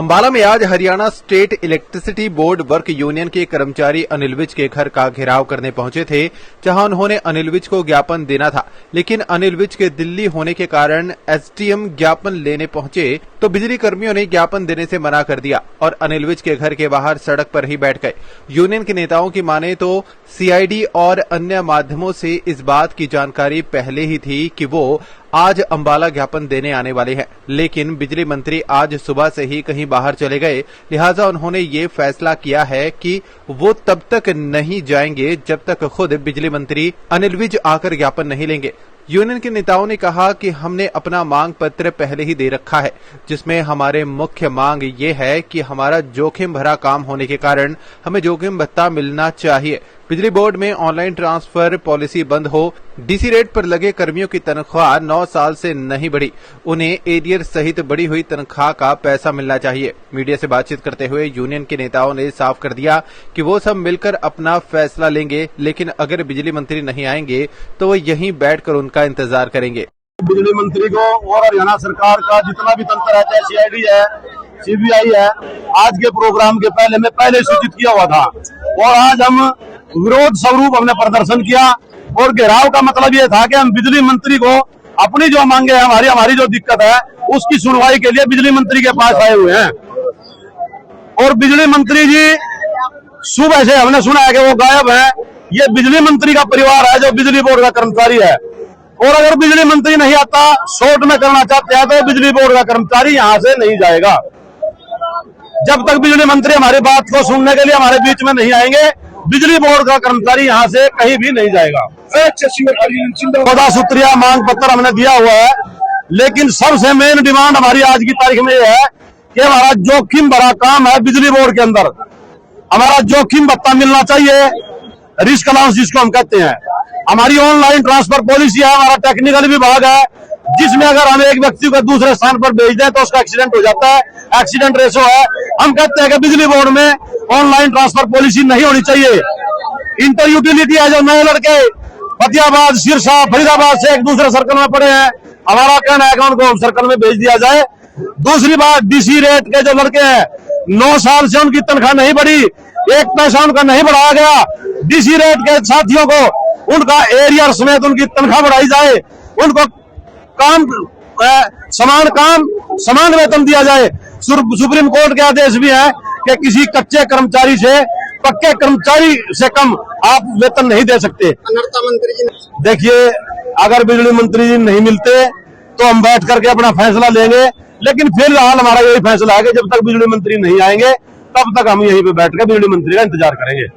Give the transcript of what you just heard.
अंबाला में आज Haryana state electricity board work union के कर्मचारी अनिल विज के घर का घेराव करने पहुंचे थे, जहां उन्होंने अनिल विज को ज्ञापन देना था। लेकिन अनिल विज के दिल्ली होने के कारण एसडीएम ज्ञापन लेने पहुंचे तो बिजली कर्मियों ने ज्ञापन देने से मना कर दिया और अनिल विज के घर के बाहर सड़क पर ही बैठ गए। यूनियन के नेताओं की माने तो सीआईडी और अन्य माध्यमों से इस बात की जानकारी पहले ही थी कि वो आज अंबाला ज्ञापन देने आने वाले हैं, लेकिन बिजली मंत्री आज सुबह से ही कहीं बाहर चले गए, लिहाजा उन्होंने ये फैसला किया है कि वो तब तक नहीं जाएंगे जब तक खुद बिजली मंत्री अनिल विज आकर ज्ञापन नहीं लेंगे। यूनियन के नेताओं ने कहा कि हमने अपना मांग पत्र पहले ही दे रखा है, जिसमें हमारे मुख्य मांग ये है कि हमारा जोखिम भरा काम होने के कारण हमें जोखिम भत्ता मिलना चाहिए। बिजली बोर्ड में ऑनलाइन ट्रांसफर पॉलिसी बंद हो, डीसी रेट पर लगे कर्मियों की तनख्वाह 9 साल से नहीं बढ़ी, उन्हें एरियर सहित बढ़ी हुई तनख्वाह का पैसा मिलना चाहिए। मीडिया से बातचीत करते हुए यूनियन के नेताओं ने साफ कर दिया कि वो सब मिलकर अपना फैसला लेंगे, लेकिन अगर बिजली मंत्री नहीं आएंगे तो वो यहीं बैठकर उनका इंतजार करेंगे। बिजली मंत्री को और हरियाणा सरकार का जितना भी तंत्र है, चाहे सीआईडी है, सीबीआई है, आज के प्रोग्राम के पहले सूचित किया हुआ था और आज हम विरोध स्वरूप हमने प्रदर्शन किया और घेराव का मतलब ये था कि हम बिजली मंत्री को अपनी जो मांगे हैं, हमारी जो दिक्कत है उसकी सुनवाई के लिए बिजली मंत्री के पास आए हुए हैं। और बिजली मंत्री जी सुबह से हमने सुना है कि वो गायब है। ये बिजली मंत्री का परिवार है जो बिजली बोर्ड का कर्मचारी है, और अगर बिजली मंत्री नहीं आता, शॉर्ट में करना चाहते हैं तो बिजली बोर्ड का कर्मचारी यहाँ से नहीं जाएगा। जब तक बिजली मंत्री हमारी बात को सुनने के लिए हमारे बीच में नहीं आएंगे, बिजली बोर्ड का कर्मचारी यहाँ से कहीं भी नहीं जाएगा। 14 सूत्रीय मांग पत्र हमने दिया हुआ है, लेकिन सबसे मेन डिमांड हमारी आज की तारीख में यह है कि हमारा जोखिम भरा काम है बिजली बोर्ड के अंदर, हमारा जोखिम भत्ता मिलना चाहिए, रिस्क अलाउंस जिसको हम कहते हैं। हमारी ऑनलाइन ट्रांसफर पॉलिसी है, हमारा टेक्निकल विभाग है, जिसमें अगर हम एक व्यक्ति को दूसरे स्थान पर भेज दें तो उसका एक्सीडेंट हो जाता है, एक्सीडेंट रेशो है। हम कहते हैं कि बिजली बोर्ड में ऑनलाइन ट्रांसफर पॉलिसी नहीं होनी चाहिए। इंटर यूटिलिटी है, जो नए लड़के फतेहाबाद, सिरसा, फरीदाबाद से एक दूसरे सर्कल में पड़े हैं, हमारा कहना है कि उनको सर्कल में भेज दिया जाए। दूसरी बात, डीसी रेट के जो लड़के हैं 9 साल से उनकी तनख्वाह नहीं बढ़ी, एक पैसा उनका नहीं बढ़ाया गया। डीसी रेट के साथियों को उनका एरियर समेत उनकी तनख्वाह बढ़ाई जाए, उनको समान वेतन दिया जाए। सुप्रीम कोर्ट के आदेश भी है कि किसी कच्चे कर्मचारी से पक्के कर्मचारी से कम आप वेतन नहीं दे सकते। मंत्री जी देखिए, अगर बिजली मंत्री जी नहीं मिलते तो हम बैठ करके अपना फैसला लेंगे, लेकिन फिलहाल हमारा यही फैसला है कि जब तक बिजली मंत्री नहीं आएंगे तब तक हम यहीं पे बैठ कर बिजली मंत्री का इंतजार करेंगे।